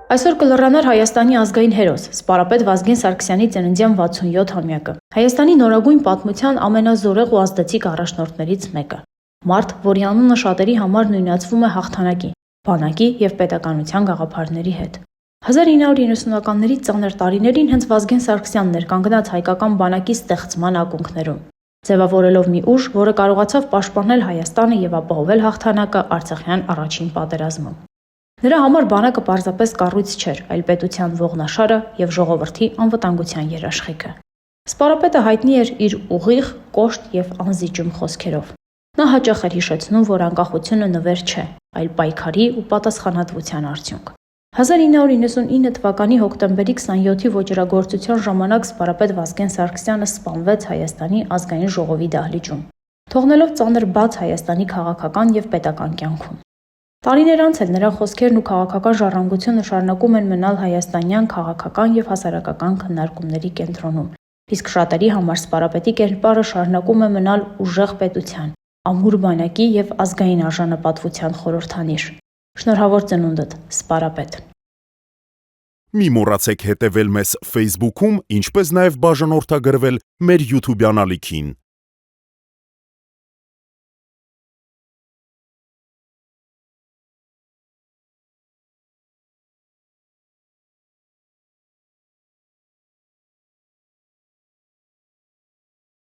Այսօր կլռանար Հայաստանի ազգային հերոս, սպարապետ Վազգեն Սարգսյանի ծննդյան 67-ամյակը։ Հայաստանի նորագույն պատմության ամենազորեղ ու ազդեցիկ առաջնորդներից մեկը։ Մարդ, որի անունը շատերի համար նույնացվում է հաղթանակի, բանակի եւ պետականության գաղափարների հետ։ 1990-ականների ծանր տարիներին հենց Վազգեն Սարգսյանն էր կանգնած հայկական բանակի ստեղծման ակունքներում, ձևավորելով մի ուժ, որը կարողացավ պաշտպանել Հայաստանը եւ ապահովել հաղթանակը Արցախյան առաջին պատերազմում։ Նրա համար բանակը պարզապես կառույց չէր, այլ պետության ողնաշարը եւ ժողովրդի անվտանգության երաշխիքը։ Սպարապետը հայտնի էր իր ուղիղ, կոշտ եւ անզիջում խոսքերով։ Նա հաճախ էր հիշեցնում, որ անկախությունը նվեր չէ, այլ պայքարի ու պատասխանատվության արդյունք։ 1999 թվականի հոկտեմբերի 27-ի ոճրագործության ժամանակ սպարապետ Վազգեն Սարգսյանը սպանվեց Հայաստանի ազգային ժողովի դահլիճում, թողնելով ծանր բաց Հայաստանի քաղաքական եւ պետական կյանքում։ Տարիներ անց էլ նրա խոսքերն ու քաղաքական ժառանգությունը շարունակում են մնալ հայաստանյան քաղաքական եւ հասարակական քննարկումների կենտրոնում, իսկ շատերի համար սպարապետի կերպարը շարունակում է մնալ ուժեղ պետության, ամուր բանակի եւ ազգային արժանապատվության խորհրդանիշ։ Շնորհավոր ծնունդդ, սպարապետ։ Մի մոռացեք հետևել մեզ Facebook-ում, ինչպես նաև բաժանորդագրվել մեր YouTube-յան ալիքին։